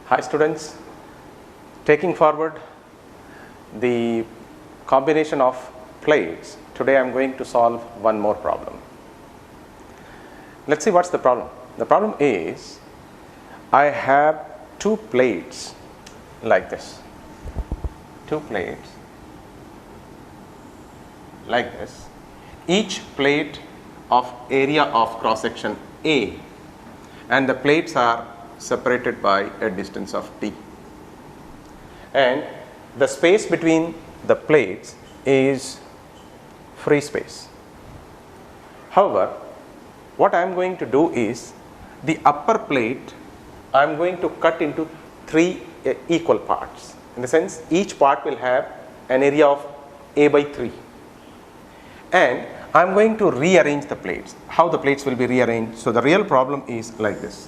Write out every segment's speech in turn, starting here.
Hi students, taking forward the combination of plates, today I am going to solve one more problem. Let's see what's the problem. The problem is I have two plates like this, two plates like this, each plate of area of cross section A, and the plates are separated by a distance of d, and the space between the plates is free space. However, what I am going to do is the upper plate I am going to cut into three equal parts. In the sense, each part will have an area of A by 3, and I am going to rearrange the plates. How the plates will be rearranged? So the real problem is like this.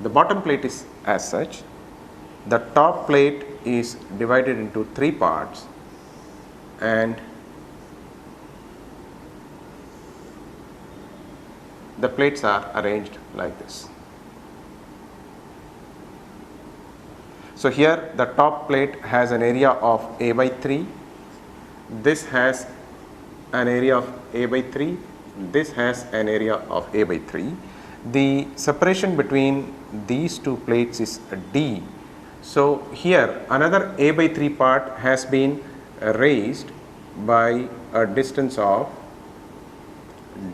The bottom plate is as such, the top plate is divided into three parts, and the plates are arranged like this. So here the top plate has an area of A by 3, this has an area of A by 3, this has an area of A by 3. The separation between these two plates is d. So here another A by 3 part has been raised by a distance of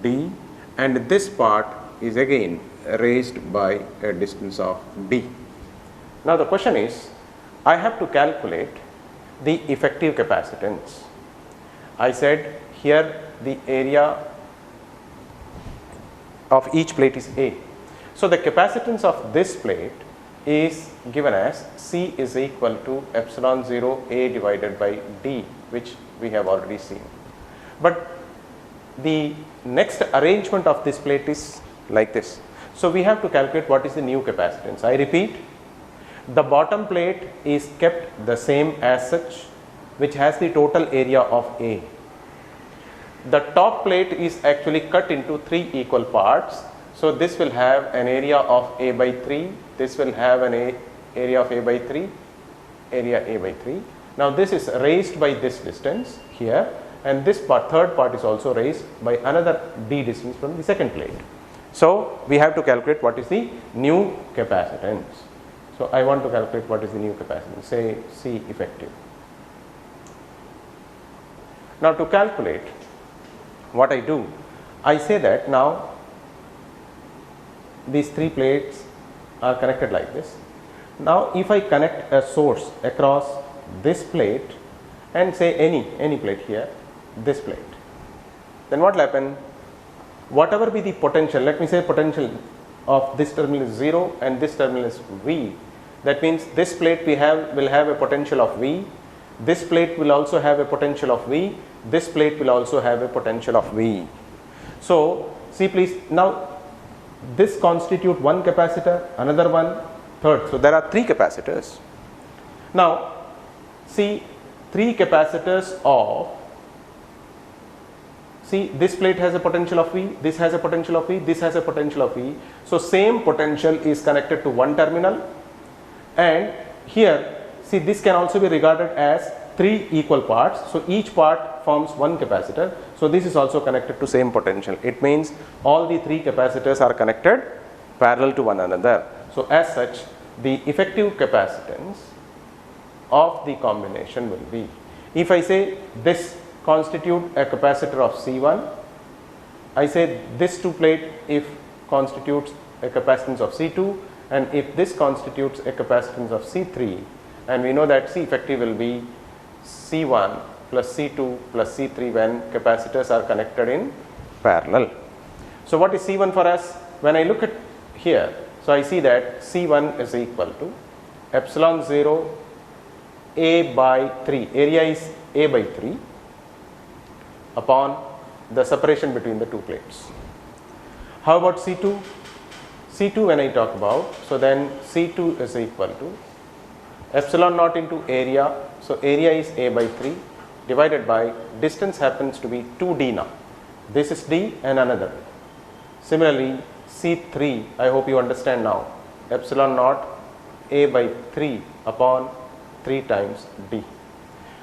d, and this part is again raised by a distance of d. Now the question is, I have to calculate the effective capacitance. I said here the area of each plate is A. So the capacitance of this plate is given as C is equal to epsilon 0 A divided by D, which we have already seen. But the next arrangement of this plate is like this. So we have to calculate what is the new capacitance. I repeat, the bottom plate is kept the same as such, which has the total area of A. The top plate is actually cut into three equal parts. So this will have an area of A by 3, this will have an area of A by 3, area A by 3. Now this is raised by this distance here, and this part, third part, is also raised by another d distance from the second plate. So we have to calculate what is the new capacitance. So I want to calculate what is the new capacitance, say C effective. Now to calculate, what I do, I say that now these three plates are connected like this. Now if I connect a source across this plate and say any plate here, this plate, then what will happen? Whatever be the potential, let me say potential of this terminal is 0 and this terminal is V. That means this plate will have a potential of V, this plate will also have a potential of V, this plate will also have a potential of V. So see please, now this constitute one capacitor, another one, third. So there are three capacitors. Now see, three capacitors of, see this plate has a potential of V, this has a potential of V, this has a potential of V. So same potential is connected to one terminal, and here see this can also be regarded as three equal parts. So each part forms one capacitor. So this is also connected to same potential. It means all the three capacitors are connected parallel to one another. So as such, the effective capacitance of the combination will be, if I say this constitute a capacitor of C1, I say this two plate if constitutes a capacitance of C2, and if this constitutes a capacitance of C3, and we know that C effective will be C1 plus C2 plus C3 when capacitors are connected in parallel. So what is C1 for us? When I look at here, so I see that C1 is equal to epsilon 0 A by 3, area is A by 3 upon the separation between the two plates. How about C2? C2 when I talk about, so then C2 is equal to epsilon naught into area, so area is A by 3 divided by distance happens to be 2d now. This is d and another. Similarly, C3, I hope you understand now, epsilon naught A by 3 upon 3 times D.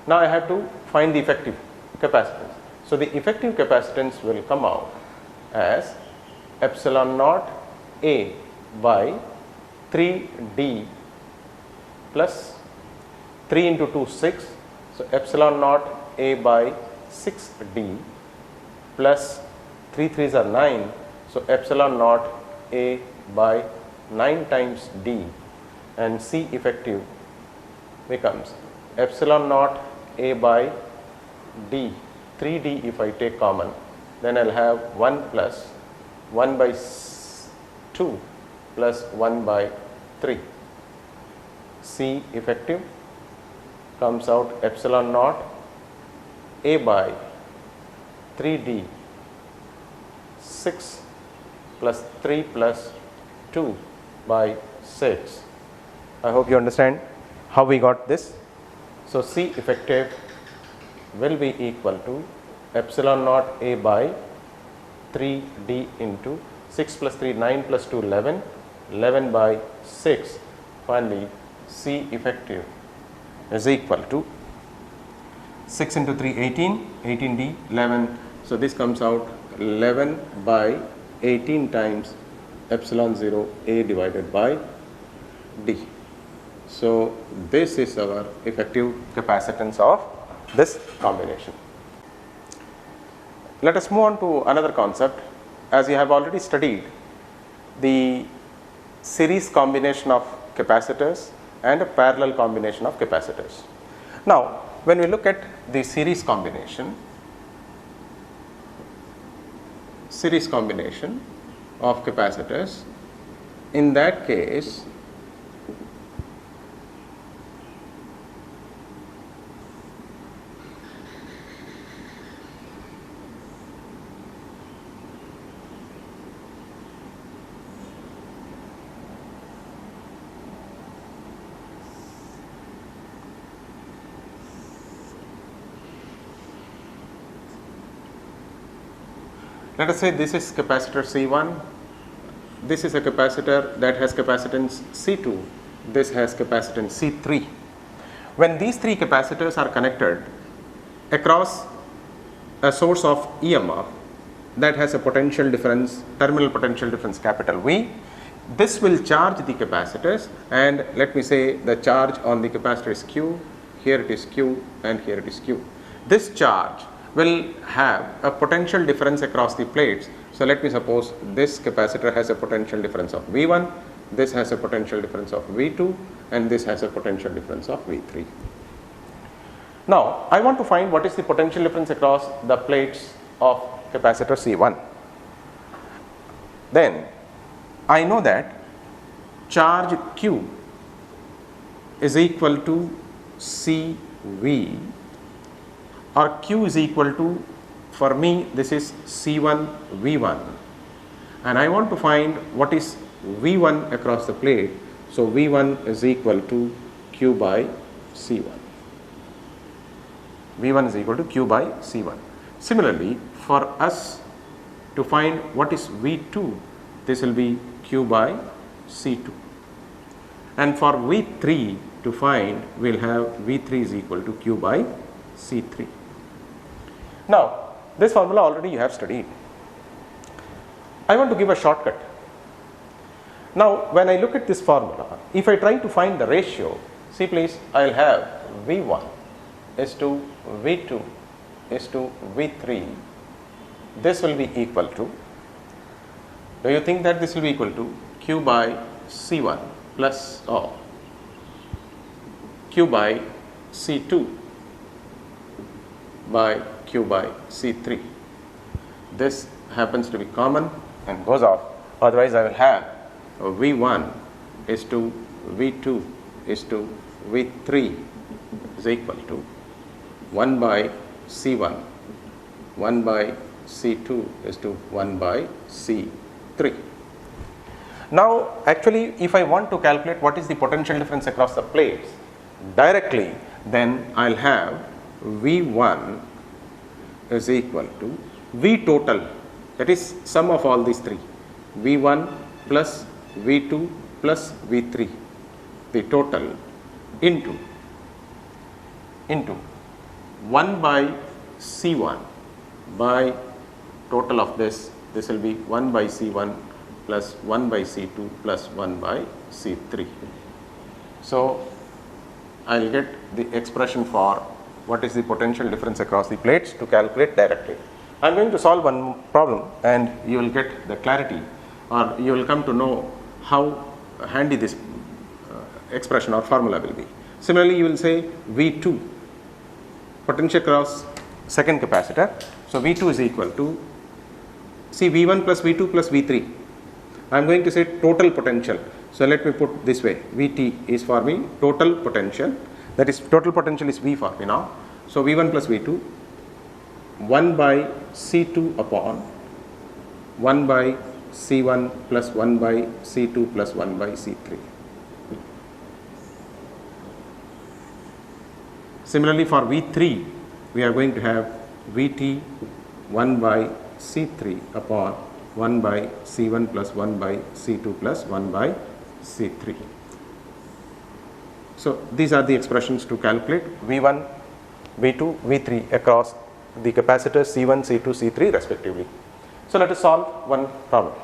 Now I have to find the effective capacitance. So the effective capacitance will come out as epsilon naught A by 3D plus 3 into 2 6. So epsilon naught A by 6D plus 3 3s are 9. So epsilon naught A by 9 times D, and C effective becomes epsilon naught A by D, 3D if I take common, then I will have 1 plus 1 by 2 plus 1 by 3. C effective comes out epsilon naught A by 3D 6 plus 3 plus 2 by 6. I hope you understand how we got this. So C effective will be equal to epsilon naught A by 3D into 6 plus 3 9 plus 2 11, 11 by 6. Finally C effective is equal to 6 into 3 18, 18D 11. So this comes out 11 by 18 times epsilon 0 A divided by D. So this is our effective capacitance of this combination. Let us move on to another concept. As you have already studied the series combination of capacitors and a parallel combination of capacitors. Now when we look at the series combination of capacitors, in that case let us say this is capacitor C1, this is a capacitor that has capacitance C2, this has capacitance C3. When these three capacitors are connected across a source of EMF that has a potential difference, terminal potential difference capital V, this will charge the capacitors, and let me say the charge on the capacitor is Q, here it is Q and here it is Q. This charge will have a potential difference across the plates. So let me suppose this capacitor has a potential difference of V1, this has a potential difference of V2, and this has a potential difference of V3. Now I want to find what is the potential difference across the plates of capacitor C1. Then I know that charge Q is equal to CV, or Q is equal to, for me this is C1 V1, and I want to find what is V1 across the plate. So V1 is equal to Q by C1. V1 is equal to Q by C1. Similarly, for us to find what is V2, this will be Q by C2, and for V3 to find, we will have V3 is equal to Q by C3. Now this formula already you have studied. I want to give a shortcut. Now when I look at this formula, if I try to find the ratio, see please, I will have V1 is to V2 is to V3. This will be equal to, do you think that this will be equal to Q by C1 plus Q by C2 by Q by C3. This happens to be common and goes off, otherwise I will have V1 is to V2 is to V3 is equal to 1 by C1, 1 by C2 is to 1 by C3. Now actually if I want to calculate what is the potential difference across the plates directly, then I will have V1 is equal to V total, that is sum of all these three, V1 plus V2 plus V3. the total into 1 by C1 by total of this will be 1 by C1 plus 1 by C2 plus 1 by C3. So I will get the expression for what is the potential difference across the plates to calculate directly. I am going to solve one problem and you will get the clarity, or you will come to know how handy this expression or formula will be. Similarly, you will say V2, potential across second capacitor. So V2 is equal to, see, V1 plus V2 plus V3. I am going to say total potential. So let me put this way, Vt is for me total potential, that is total potential is V for me now. So V1 plus V2, 1 by C2 upon 1 by C1 plus 1 by C2 plus 1 by C3. Similarly, for V3, we are going to have Vt 1 by C3 upon 1 by C1 plus 1 by C2 plus 1 by C3. So these are the expressions to calculate V1, V2, V3 across the capacitors C1, C2, C3 respectively. So let us solve one problem.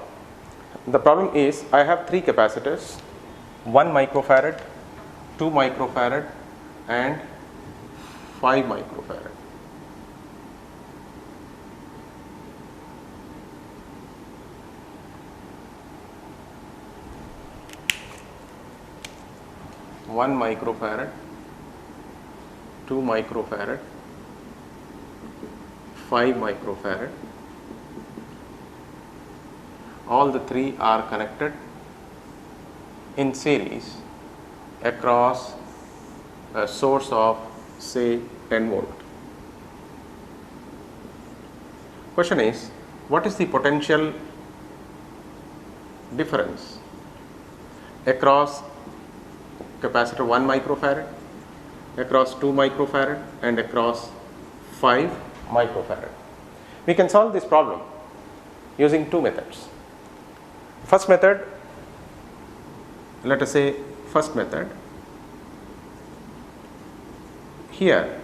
The problem is, I have three capacitors, 1 microfarad, 2 microfarad and 5 microfarad. One microfarad, 2 microfarad, 5 microfarad. All the three are connected in series across a source of say 10 volt. Question is, what is the potential difference across capacitor 1 microfarad, across 2 microfarad and across 5 microfarad? We can solve this problem using two methods. First method, let us say first method, here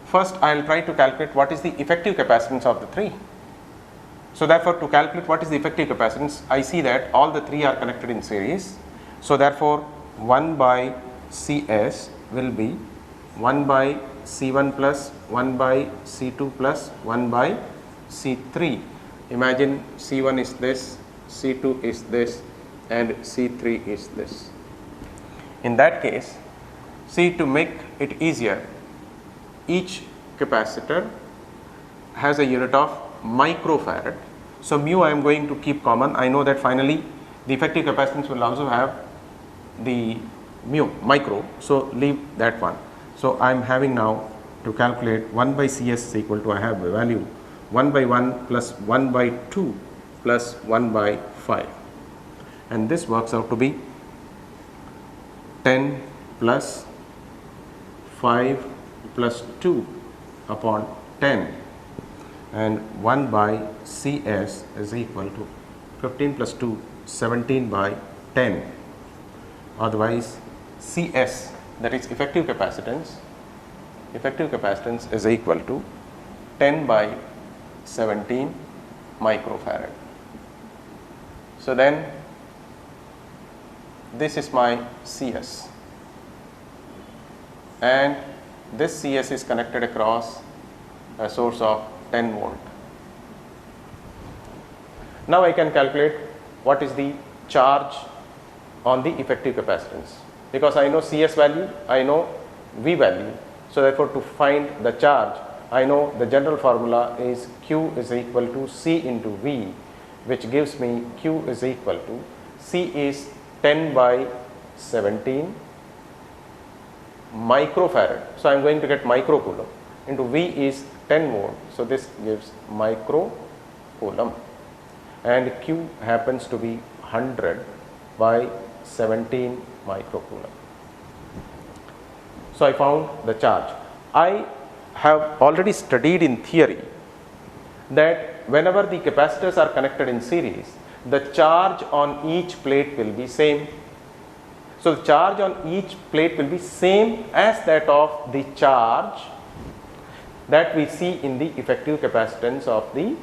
first I will try to calculate what is the effective capacitance of the three. So therefore, to calculate what is the effective capacitance, I see that all the three are connected in series. So therefore, 1 by Cs will be 1 by C1 plus 1 by C2 plus 1 by C3. Imagine C1 is this, C2 is this and C3 is this. In that case, see, to make it easier, each capacitor has a unit of microfarad. So mu I am going to keep common. I know that finally the effective capacitance will also have the mu micro, so leave that one. So I am having now to calculate 1 by Cs is equal to, I have a value 1 by 1 plus 1 by 2 plus 1 by 5, and this works out to be 10 plus 5 plus 2 upon 10, and 1 by Cs is equal to 15 plus 2, 17 by 10. Otherwise, Cs, that is effective capacitance is equal to 10 by 17 microfarad. So then this is my Cs, and this Cs is connected across a source of 10 volt. Now I can calculate what is the charge on the effective capacitance, because I know Cs value, I know V value. So therefore, to find the charge, I know the general formula is Q is equal to C into V, which gives me Q is equal to, C is 10 by 17 microfarad. So I am going to get microcoulomb, into V is 10 volt. So this gives microcoulomb, and Q happens to be 100 by 17 microcoulomb. So I found the charge. I have already studied in theory that whenever the capacitors are connected in series, the charge on each plate will be same. So the charge on each plate will be same as that of the charge that we see in the effective capacitance of the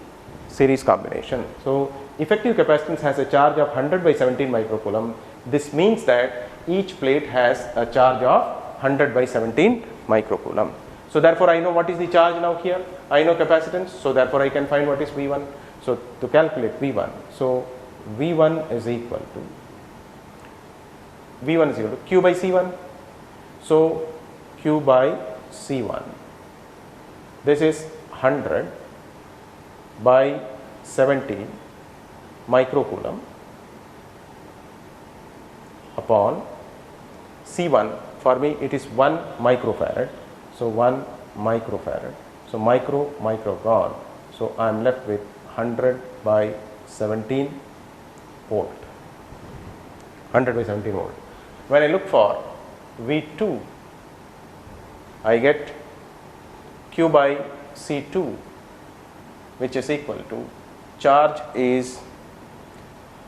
series combination. So effective capacitance has a charge of 100 by 17 microcoulomb. This means that each plate has a charge of 100 by 17 microcoulomb. So therefore I know what is the charge now here. I know capacitance, so therefore I can find what is V1. So to calculate V1, so V1 is equal to Q by C1. So Q by C1, this is 100 by 17 microcoulomb upon C1. For me it is 1 microfarad. So 1 microfarad. So micro gone. So I am left with 100 by 17 volt. 100 by 17 volt. When I look for V2, I get Q by C2, which is equal to charge is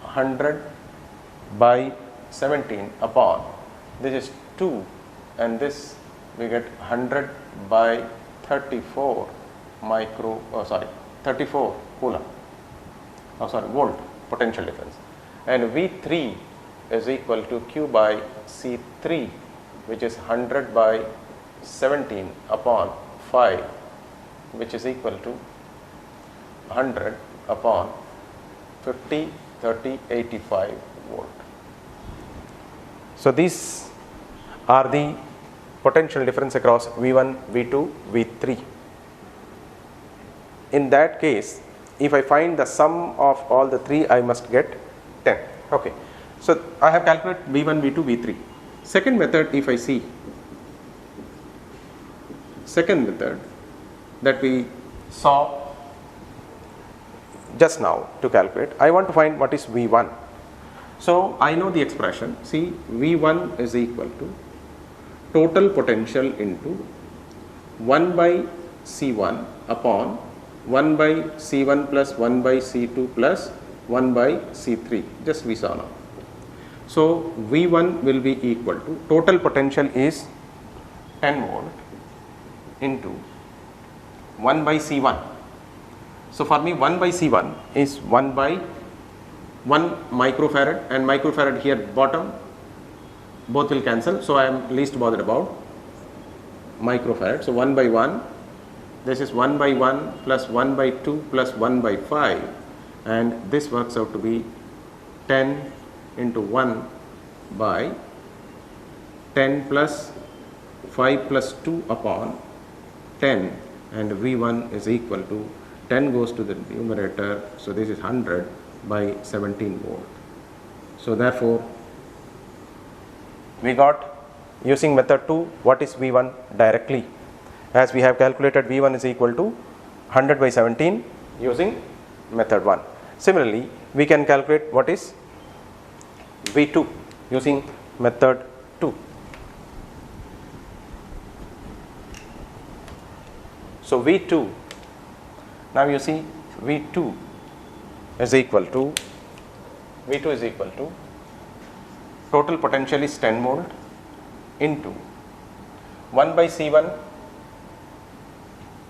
100 by 17 upon, this is 2, and this we get 100 by 34 34 coulomb, volt potential difference, and V3 is equal to Q by C3, which is 100 by 17 upon 5, which is equal to 100 upon 50, 30, 85 volt. So these are the potential difference across V1, V2, V3. In that case, if I find the sum of all the three, I must get 10. Okay. So I have calculated V1, V2, V3. Second method, if I see, second method that we saw just now to calculate, I want to find what is V1. So I know the expression. See, V1 is equal to total potential into 1 by C1 upon 1 by C1 plus 1 by C2 plus 1 by C3. Just we saw now. So V1 will be equal to, total potential is 10 volt into 1 by C1. So for me 1 by C1 is 1 by 1 microfarad, and microfarad here bottom, both will cancel. So I am least bothered about microfarad. So 1 by 1, this is 1 by 1 plus 1 by 2 plus 1 by 5, and this works out to be 10 into 1 by 10 plus 5 plus 2 upon 10, and V1 is equal to 10 goes to the numerator. So this is 100 by 17 volt. So therefore we got, using method 2, what is V1 directly, as we have calculated V1 is equal to 100 by 17 using method 1. Similarly, we can calculate what is V2 using method 2. So V2, now you see V2 is equal to total potential is 10 volt into 1 by C1,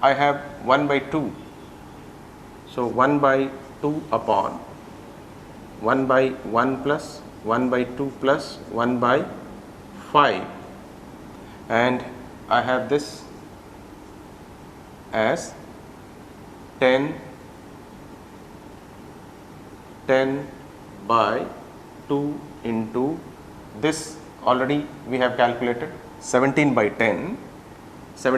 I have 1 by 2. So 1 by 2 upon 1 by 1 plus 1 by 2 plus 1 by 5, and I have this as 10 by 2 into this, already we have calculated 17 by 10. So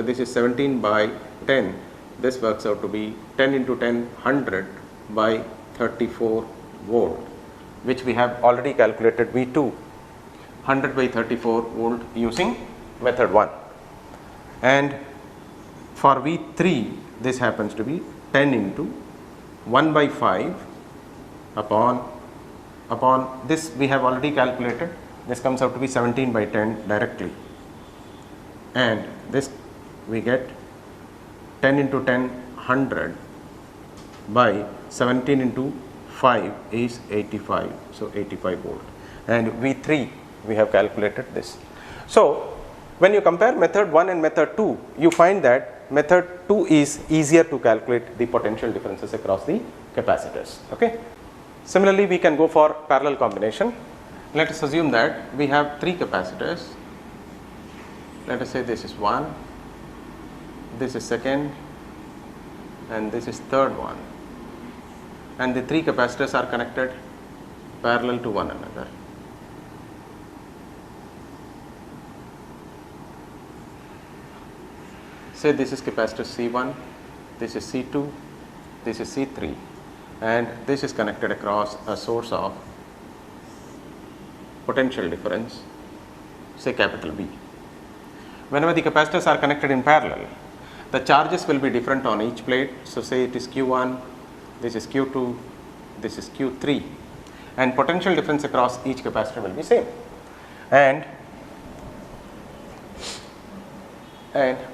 this is 17 by 10. This works out to be 10 into 10, 100 by 34 volt, which we have already calculated V2, 100 by 34 volt using method 1. And for V3, this happens to be 10 into 1 by 5 upon this we have already calculated. This comes out to be 17 by 10 directly, and this we get 10 into 10, 100 by 17 into 5 is 85, so 85 volt, and V3 we have calculated this. So when you compare method 1 and method 2, you find that method 2 is easier to calculate the potential differences across the capacitors. Okay. Similarly, we can go for parallel combination. Let us assume that we have 3 capacitors. Let us say this is 1, this is second, and this is third one, and the 3 capacitors are connected parallel to one another. Say this is capacitor C1, this is C2, this is C3, and this is connected across a source of potential difference, say capital B. Whenever the capacitors are connected in parallel, the charges will be different on each plate. So say it is Q1, this is Q2, this is Q3, and potential difference across each capacitor will be same. And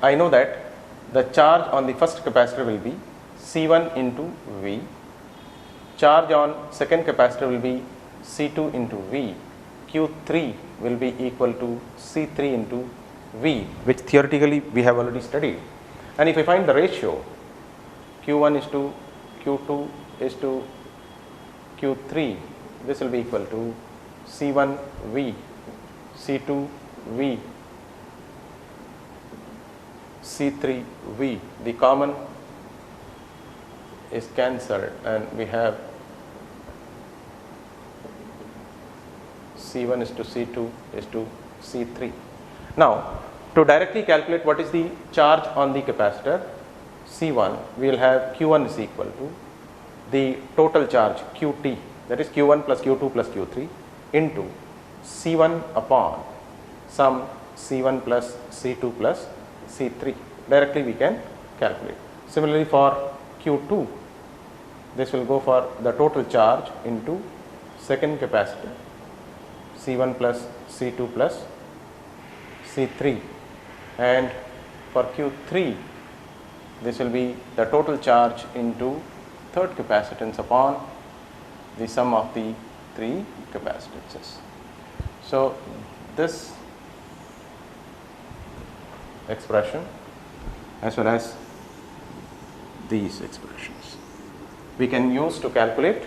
I know that the charge on the first capacitor will be C1 into V, charge on second capacitor will be C2 into V, Q3 will be equal to C3 into V, which theoretically we have already studied. And if I find the ratio, Q1 is to Q2 is to Q3, this will be equal to C1 V, C2 V, C3 V. The common is cancelled and we have C1 is to C2 is to C3. Now, to directly calculate what is the charge on the capacitor C1, we will have Q1 is equal to the total charge Qt, that is Q1 plus Q2 plus Q3 into C1 upon sum C1 plus C2 plus C3. Directly we can calculate. Similarly for Q2, this will go for the total charge into second capacitor C1 plus C2 plus C3, and for Q3 this will be the total charge into third capacitance upon the sum of the 3 capacitances. So this expression as well as these expressions we can use to calculate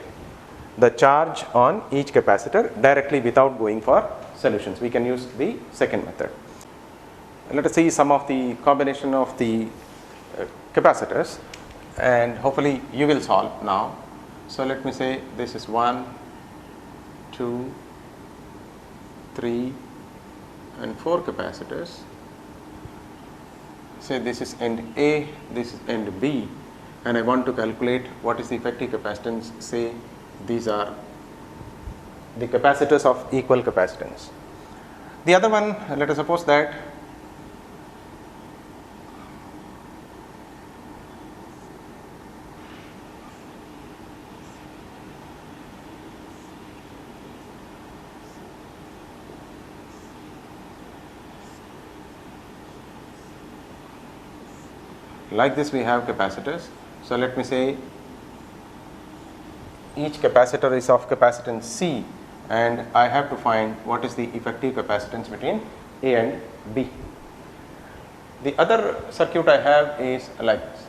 the charge on each capacitor directly without going for solutions. We can use the second method. Let us see some of the combination of the capacitors, and hopefully you will solve now. So let me say this is 1, 2, 3 and 4 capacitors. Say this is end A, this is end B, and I want to calculate what is the effective capacitance. Say these are the capacitors of equal capacitance. The other one, let us suppose that like this we have capacitors. So let me say each capacitor is of capacitance C, and I have to find what is the effective capacitance between A and B. The other circuit I have is like this.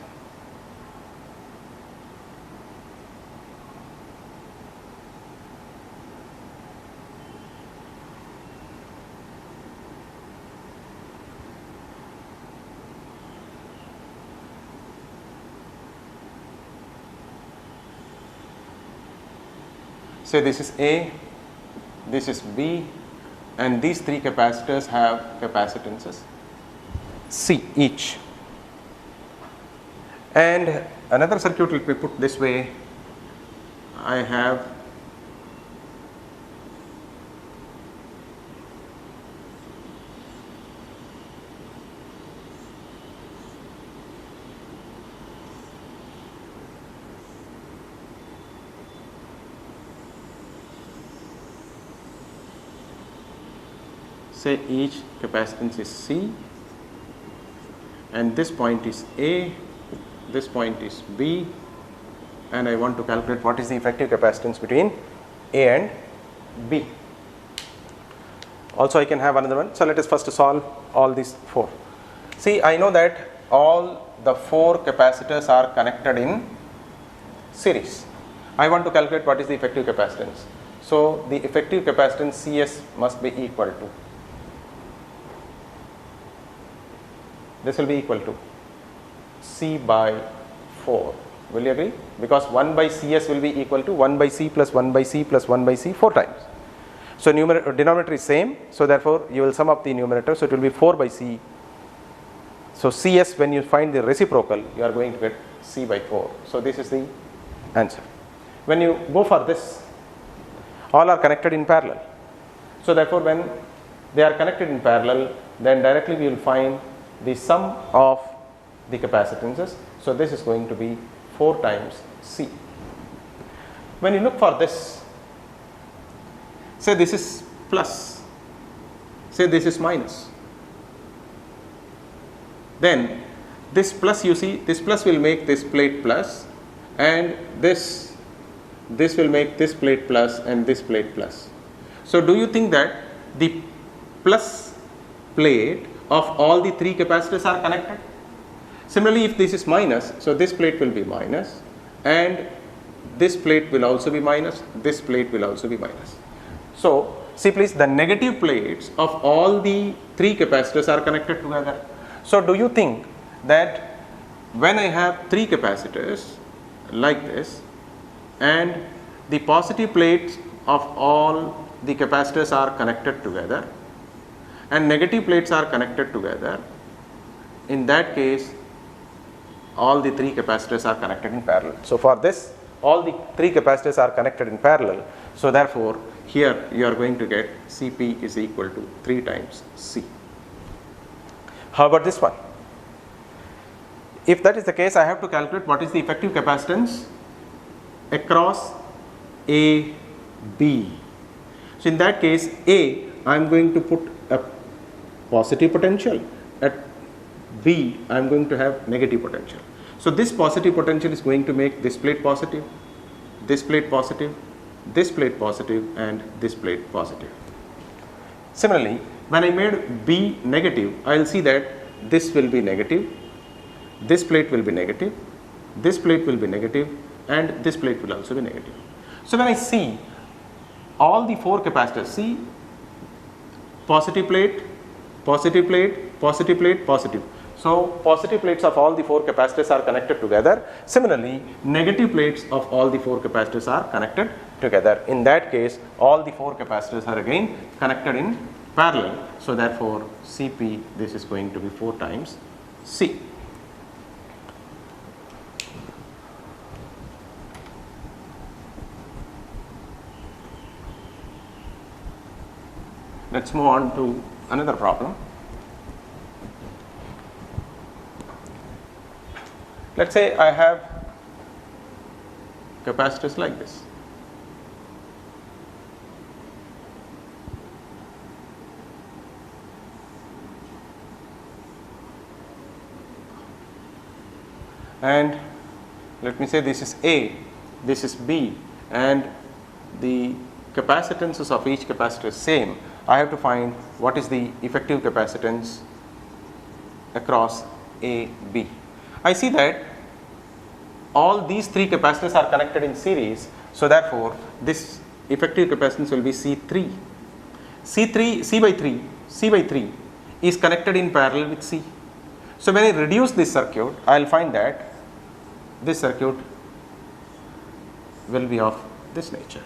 Say this is A, this is B, and these 3 capacitors have capacitances C each. And another circuit will be put this way. I have say each capacitance is C, and this point is A, this point is B, and I want to calculate what is the effective capacitance between A and B. Also I can have another one. So let us first solve all these 4. See, I know that all the 4 capacitors are connected in series. I want to calculate what is the effective capacitance. So the effective capacitance Cs must be equal to, this will be equal to C by 4. Will you agree? Because 1 by Cs will be equal to 1 by C plus 1 by C plus 1 by C 4 times. So denominator is same, so therefore you will sum up the numerator, so it will be 4 by C. So Cs, when you find the reciprocal, you are going to get C by 4. So this is the answer. When you go for this, all are connected in parallel. So therefore when they are connected in parallel, then directly we will find the sum of the capacitances. So this is going to be 4 times C. When you look for this, say this is plus, say this is minus, then this plus, you see, this plus will make this plate plus, and this will make this plate plus and this plate plus. So do you think that the plus plate of all the 3 capacitors are connected? Similarly, if this is minus, so this plate will be minus, and this plate will also be minus, this plate will also be minus. So see please, the negative plates of all the 3 capacitors are connected together. So do you think that when I have 3 capacitors like this, and the positive plates of all the capacitors are connected together and negative plates are connected together, in that case all the 3 capacitors are connected in parallel. So for this, all the 3 capacitors are connected in parallel, so therefore here you are going to get Cp is equal to 3 times C. How about this one? If that is the case, I have to calculate what is the effective capacitance across A, B. So in that case, A, I am going to put a positive potential, at B I am going to have negative potential. So this positive potential is going to make this plate positive, this plate positive, this plate positive, and this plate positive. Similarly, when I made B negative, I will see that this will be negative, this plate will be negative, this plate will be negative, and this plate will also be negative. So when I see all the 4 capacitors, see positive plate, positive plate, positive plate, positive. So positive plates of all the 4 capacitors are connected together. Similarly, negative plates of all the 4 capacitors are connected together. In that case, all the 4 capacitors are again connected in parallel. So therefore, Cp, this is going to be 4 times C. Let's move on to another problem. Let's say I have capacitors like this. And let me say this is A, this is B, and the capacitances of each capacitor is same. I have to find what is the effective capacitance across A, B. I see that all these 3 capacitors are connected in series, so therefore this effective capacitance will be C3. C by 3 is connected in parallel with C. So when I reduce this circuit, I will find that this circuit will be of this nature.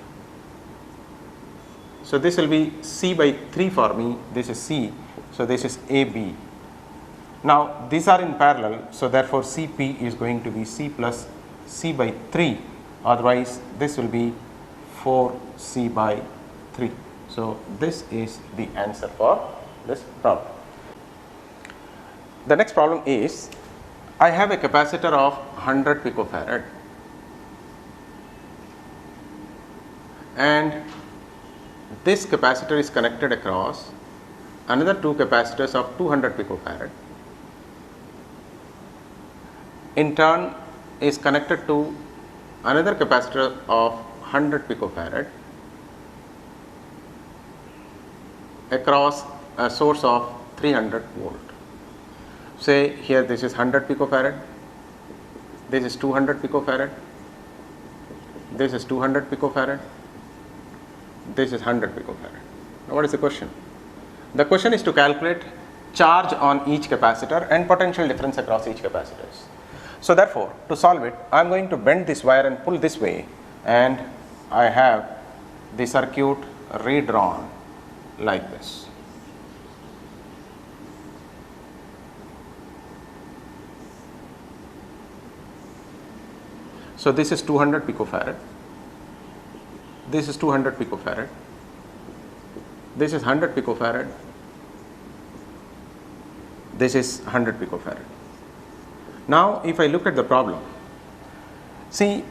So this will be C by 3 for me, this is C, so this is AB. Now these are in parallel, so therefore Cp is going to be C plus C by 3, otherwise this will be 4C by 3. So this is the answer for this problem. The next problem is, I have a capacitor of 100 picofarad and this capacitor is connected across another 2 capacitors of 200 picofarad. In turn is connected to another capacitor of 100 picofarad, across a source of 300 volt. Say here this is 100 picofarad, this is 200 picofarad, this is 200 picofarad, this is 100 picofarad. Now what is the question? The question is to calculate charge on each capacitor and potential difference across each capacitors. So therefore, to solve it, I am going to bend this wire and pull this way, and I have the circuit redrawn like this. So this is 200 picofarad, this is 200 picofarad, this is 100 picofarad, this is 100 picofarad. Now if I look at the problem, see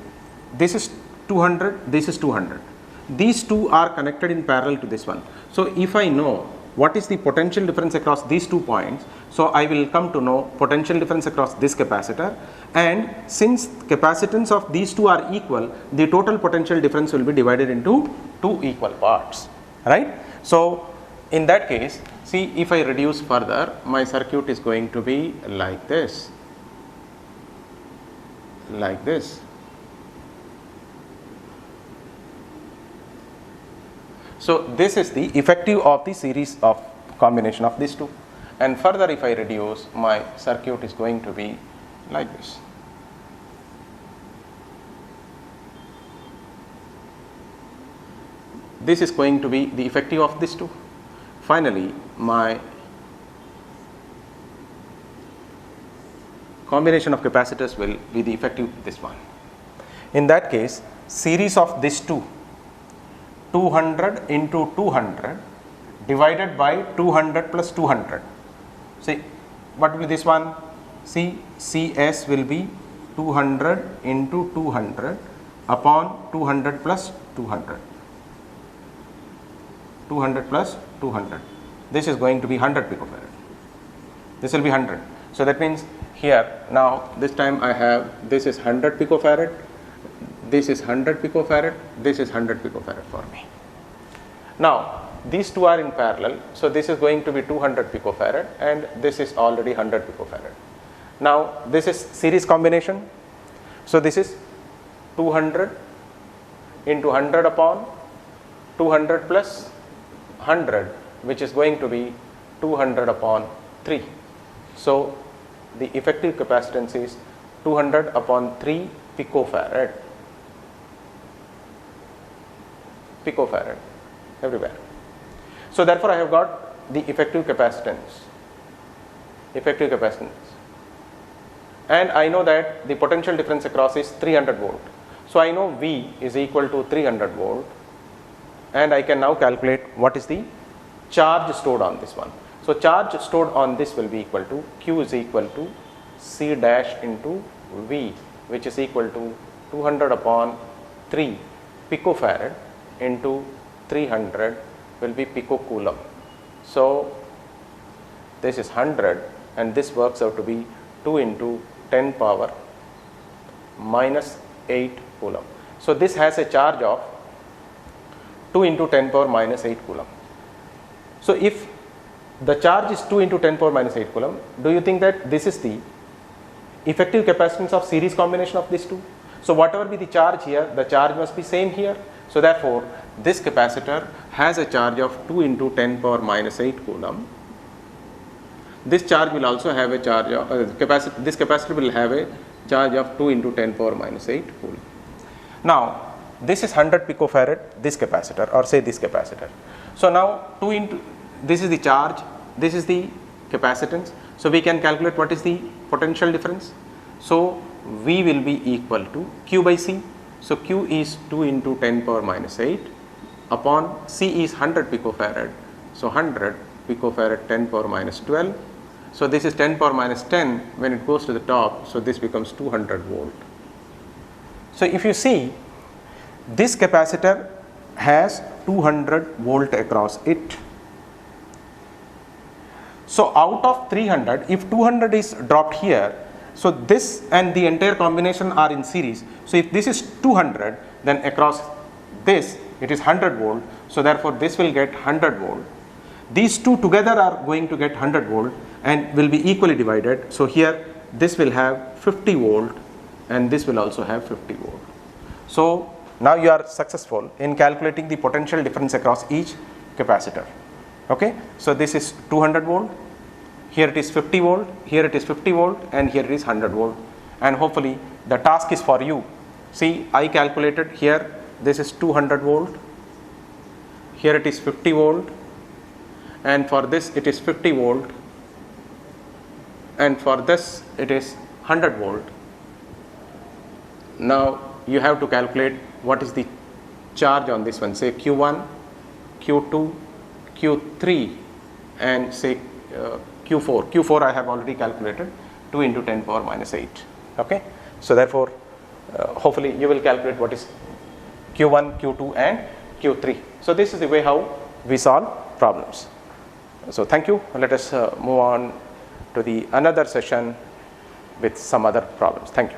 this is 200, this is 200. These two are connected in parallel to this one. So if I know what is the potential difference across these 2 points, so I will come to know potential difference across this capacitor, and since capacitance of these two are equal, the total potential difference will be divided into 2 equal parts, right? So in that case, see if I reduce further, my circuit is going to be like this, like this. So this is the effective of the series of combination of these two, and further if I reduce, my circuit is going to be like this. This is going to be the effective of these two. Finally, my combination of capacitors will be the effective this one. In that case, series of these two, 200 into 200 divided by 200 plus 200. See, what will be this one? See, CS will be 200 into 200 upon 200 plus 200. 200 plus 200. This is going to be 100 picofarad. This will be 100. So that means here now this time I have, this is 100 picofarad, this is 100 picofarad, this is 100 picofarad for me. Now these two are in parallel, so this is going to be 200 picofarad and this is already 100 picofarad. Now this is series combination, so this is 200 into 100 upon 200 plus 100, which is going to be 200 upon 3. So the effective capacitance is 200 upon 3 picofarad. Picofarad everywhere. So therefore I have got the effective capacitance. Effective capacitance. And I know that the potential difference across is 300 volt. So I know V is equal to 300 volt. And I can now calculate what is the charge stored on this one. So charge stored on this will be equal to Q is equal to C dash into V, which is equal to 200 upon 3 picofarad into 300 will be picocoulomb. So this is 100 and this works out to be 2 into 10 power minus 8 coulomb. So this has a charge of 2 into 10 power minus 8 coulomb. So if the charge is 2 into 10 power minus 8 coulomb, do you think that this is the effective capacitance of series combination of these two? So whatever be the charge here, the charge must be same here. So therefore this capacitor has a charge of 2 into 10 power minus 8 coulomb. This charge will also have a charge of this capacitor will have a charge of 2 into 10 power minus 8 coulomb. Now this is 100 picofarad, this capacitor, or say this capacitor. So now 2 into, this is the charge, this is the capacitance. So we can calculate what is the potential difference. So V will be equal to Q by C. So Q is 2 into 10 power minus 8 upon C is 100 picofarad. So 100 picofarad 10 power minus 12. So this is 10 power minus 10 when it goes to the top. So this becomes 200 volt. So if you see, this capacitor has 200 volt across it. So out of 300, if 200 is dropped here, so this and the entire combination are in series. So if this is 200, then across this it is 100 volt. So therefore this will get 100 volt. These two together are going to get 100 volt and will be equally divided. So here this will have 50 volt and this will also have 50 volt. So now you are successful in calculating the potential difference across each capacitor. Okay, so this is 200 volt, here it is 50 volt, here it is 50 volt, and here it is 100 volt. And hopefully the task is for you. See, I calculated here, this is 200 volt, here it is 50 volt, and for this it is 50 volt, and for this it is 100 volt. Now you have to calculate what is the charge on this one, say Q1, Q2, Q3, and say Q4. Q4 I have already calculated, 2 into 10 power minus 8. Okay, so therefore hopefully you will calculate what is Q1, Q2 and Q3. So this is the way how we solve problems. So thank you. Let us move on to the another session with some other problems. Thank you.